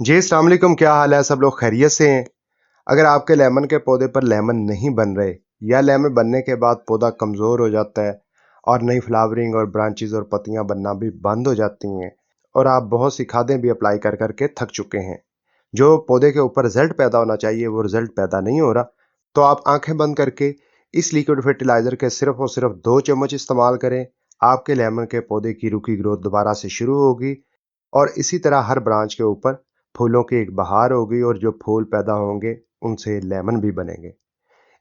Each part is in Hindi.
जी, अस्सलाम वालेकुम, क्या हाल है? सब लोग खैरियत से हैं? अगर आपके लेमन के पौधे पर लेमन नहीं बन रहे या लेमन बनने के बाद पौधा कमज़ोर हो जाता है और नई फ्लावरिंग और ब्रांचेज़ और पत्तियां बनना भी बंद हो जाती हैं और आप बहुत सी खादें भी अप्लाई कर कर के थक चुके हैं, जो पौधे के ऊपर रिजल्ट पैदा होना चाहिए वो रिजल्ट पैदा नहीं हो रहा, तो आप आंखें बंद करके इस लिक्विड फर्टिलाइज़र के सिर्फ और सिर्फ 2 चम्मच इस्तेमाल करें। आपके लेमन के पौधे की रुकी ग्रोथ दोबारा से शुरू होगी और इसी तरह हर ब्रांच के ऊपर फूलों की एक बहार होगी और जो फूल पैदा होंगे उनसे लेमन भी बनेंगे।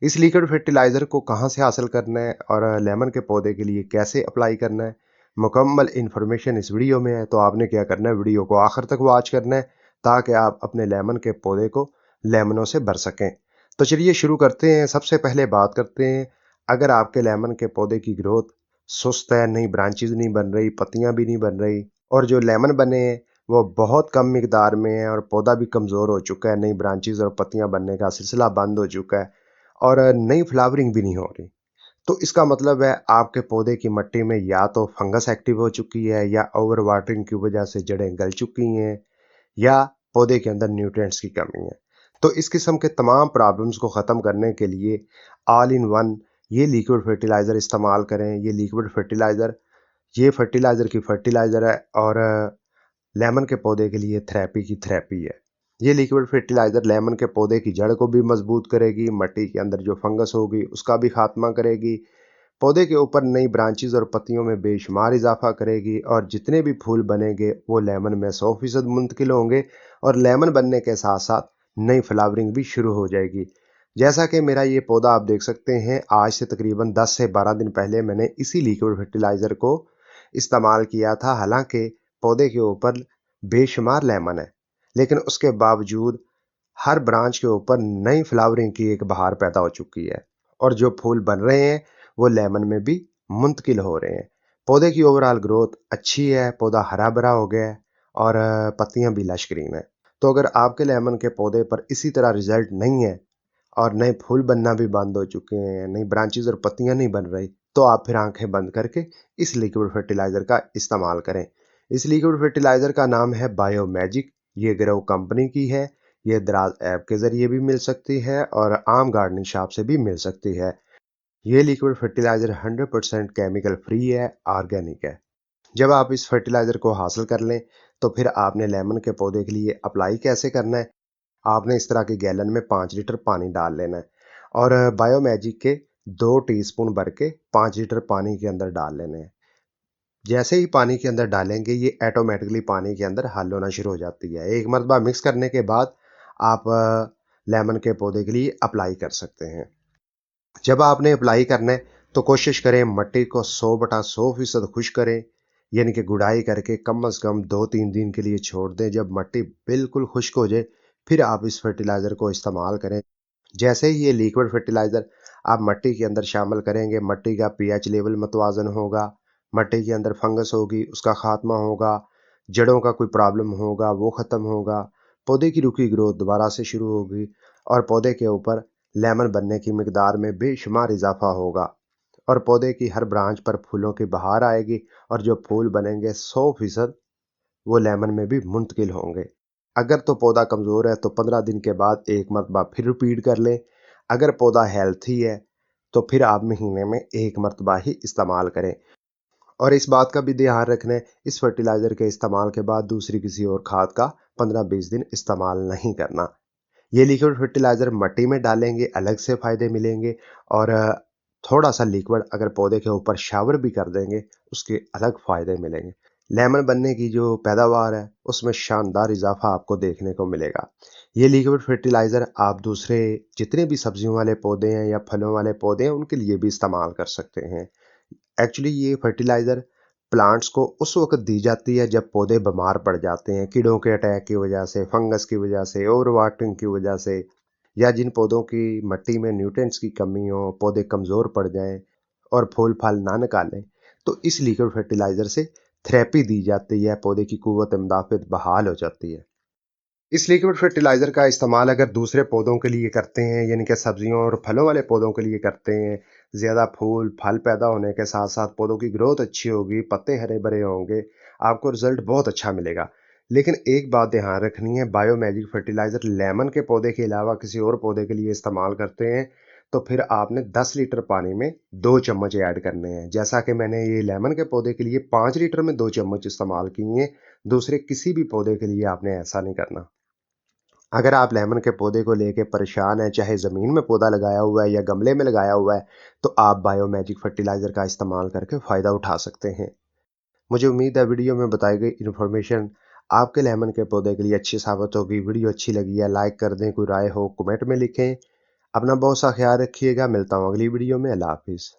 इस लिक्विड फर्टिलाइज़र को कहाँ से हासिल करना है और लेमन के पौधे के लिए कैसे अप्लाई करना है, मुकम्मल इन्फॉर्मेशन इस वीडियो में है। तो आपने क्या करना है, वीडियो को आखिर तक वॉच करना है ताकि आप अपने लेमन के पौधे को लेमनों से भर सकें। तो चलिए शुरू करते हैं। सबसे पहले बात करते हैं, अगर आपके लेमन के पौधे की ग्रोथ सुस्त है, नई ब्रांचेज नहीं बन रही, पत्तियां भी नहीं बन रही और जो लेमन बने हैं वो बहुत कम मिकदार में है और पौधा भी कमज़ोर हो चुका है, नई ब्रांचेज और पत्तियां बनने का सिलसिला बंद हो चुका है और नई फ्लावरिंग भी नहीं हो रही, तो इसका मतलब है आपके पौधे की मिट्टी में या तो फंगस एक्टिव हो चुकी है या ओवर वाटरिंग की वजह से जड़ें गल चुकी हैं या पौधे के अंदर न्यूट्रिएंट्स की कमी है। तो इस किस्म के तमाम प्रॉब्लम्स को ख़त्म करने के लिए ऑल इन वन ये लिक्विड फर्टिलाइज़र इस्तेमाल करें। ये लिक्विड फर्टिलाइज़र ये फर्टिलाइज़र की फर्टिलाइज़र है और लेमन के पौधे के लिए थेरेपी की थेरेपी है। ये लिक्विड फर्टिलाइज़र लेमन के पौधे की जड़ को भी मजबूत करेगी, मिट्टी के अंदर जो फंगस होगी उसका भी खात्मा करेगी, पौधे के ऊपर नई ब्रांचेज और पत्तियों में बेशुमार इजाफा करेगी और जितने भी फूल बनेंगे वो लेमन में 100% मुंतकिल होंगे और लेमन बनने के साथ साथ नई फ्लावरिंग भी शुरू हो जाएगी। जैसा कि मेरा ये पौधा आप देख सकते हैं, आज से तकरीबन 10 से 12 दिन पहले मैंने इसी लिक्विड फर्टिलाइज़र को इस्तेमाल किया था। हालांकि पौधे के ऊपर बेशुमार लेमन है, लेकिन उसके बावजूद हर ब्रांच के ऊपर नई फ्लावरिंग की एक बहार पैदा हो चुकी है और जो फूल बन रहे हैं वो लेमन में भी मुंतकिल हो रहे हैं। पौधे की ओवरऑल ग्रोथ अच्छी है, पौधा हरा भरा हो गया है और पत्तियां भी लश ग्रीन है। तो अगर आपके लेमन के पौधे पर इसी तरह रिजल्ट नहीं है और नए फूल बनना भी बंद हो चुके हैं, नई ब्रांचेस और पत्तियां नहीं बन रही, तो आप फिर आंखें बंद करके इस लिक्विड फर्टिलाइज़र का इस्तेमाल करें। इस लिक्विड फर्टिलाइज़र का नाम है बायो मैजिक। ये ग्रो कंपनी की है। ये दराज ऐप के ज़रिए भी मिल सकती है और आम गार्डनिंग शॉप से भी मिल सकती है। ये लिक्विड फर्टिलाइज़र 100% केमिकल फ्री है, ऑर्गेनिक है। जब आप इस फर्टिलाइज़र को हासिल कर लें तो फिर आपने लेमन के पौधे के लिए अप्लाई कैसे करना है। आपने इस तरह के गैलन में 5 लीटर पानी डाल लेना है और बायो मैजिक के 2 टीस्पून भर के 5 लीटर पानी के अंदर डाल लेने हैं। जैसे ही पानी के अंदर डालेंगे ये ऑटोमेटिकली पानी के अंदर हल होना शुरू हो जाती है। एक मरतबा मिक्स करने के बाद आप लेमन के पौधे के लिए अप्लाई कर सकते हैं। जब आपने अप्लाई करना है तो कोशिश करें मिट्टी को 100/100% खुश करें, यानी कि गुड़ाई करके कम से कम 2-3 दिन के लिए छोड़ दें। जब मिट्टी बिल्कुल खुश्क हो जाए फिर आप इस फर्टिलाइज़र को इस्तेमाल करें। जैसे ही ये लिक्विड फर्टिलाइज़र आप मिट्टी के अंदर शामिल करेंगे, मिट्टी का पीएच लेवल मतवाजन होगा, मिट्टी के अंदर फंगस होगी उसका खात्मा होगा, जड़ों का कोई प्रॉब्लम होगा वो ख़त्म होगा, पौधे की रुकी ग्रोथ दोबारा से शुरू होगी और पौधे के ऊपर लेमन बनने की मिकदार में बेशुमार इजाफा होगा और पौधे की हर ब्रांच पर फूलों की बहार आएगी और जो फूल बनेंगे 100% वो लेमन में भी मुंतकिल होंगे। अगर तो पौधा कमज़ोर है तो 15 दिन के बाद एक मरतबा फिर रिपीट कर लें। अगर पौधा हेल्थी है तो फिर आप महीने में एक मरतबा ही इस्तेमाल करें और इस बात का भी ध्यान रखना है, इस फर्टिलाइज़र के इस्तेमाल के बाद दूसरी किसी और खाद का 15-20 दिन इस्तेमाल नहीं करना। ये लिक्विड फर्टिलाइज़र मिट्टी में डालेंगे अलग से फ़ायदे मिलेंगे और थोड़ा सा लिक्विड अगर पौधे के ऊपर शावर भी कर देंगे उसके अलग फ़ायदे मिलेंगे। लेमन बनने की जो पैदावार है उसमें शानदार इजाफा आपको देखने को मिलेगा। ये लिक्विड फर्टिलाइज़र आप दूसरे जितने भी सब्जियों वाले पौधे हैं या फलों वाले पौधे हैं उनके लिए भी इस्तेमाल कर सकते हैं। एक्चुअली ये फर्टिलाइज़र प्लांट्स को उस वक्त दी जाती है जब पौधे बीमार पड़ जाते हैं, कीड़ों के अटैक की वजह से, फंगस की वजह से, ओवर वाटरिंग की वजह से या जिन पौधों की मिट्टी में न्यूट्रिएंट्स की कमी हो, पौधे कमज़ोर पड़ जाएं और फूल फल ना निकालें, तो इस लिक्विड फर्टिलाइज़र से थेरेपी दी जाती है, पौधे की कुव्वत मुदाफ़त बहाल हो जाती है। इस लिक्विड फर्टिलाइज़र का इस्तेमाल अगर दूसरे पौधों के लिए करते हैं, यानी कि सब्जियों और फलों वाले पौधों के लिए करते हैं, ज़्यादा फूल फल पैदा होने के साथ साथ पौधों की ग्रोथ अच्छी होगी, पत्ते हरे भरे होंगे, आपको रिजल्ट बहुत अच्छा मिलेगा। लेकिन एक बात ध्यान रखनी है, बायोमैजिक फर्टिलाइज़र लेमन के पौधे के अलावा किसी और पौधे के लिए इस्तेमाल करते हैं तो फिर आपने 10 लीटर पानी में 2 चम्मच ऐड करने हैं। जैसा कि मैंने ये लेमन के पौधे के लिए 5 लीटर में 2 चम्मच इस्तेमाल किए हैं, दूसरे किसी भी पौधे के लिए आपने ऐसा नहीं करना। अगर आप लेमन के पौधे को लेके परेशान हैं, चाहे ज़मीन में पौधा लगाया हुआ है या गमले में लगाया हुआ है, तो आप बायोमैजिक फर्टिलाइज़र का इस्तेमाल करके फ़ायदा उठा सकते हैं। मुझे उम्मीद है वीडियो में बताई गई इन्फॉर्मेशन आपके लेमन के पौधे के लिए अच्छी साबित होगी। वीडियो अच्छी लगी है लाइक कर दें, कोई राय हो कमेंट में लिखें। अपना बहुत सा ख्याल रखिएगा। मिलता हूँ अगली वीडियो में। अल्लाह हाफिज़।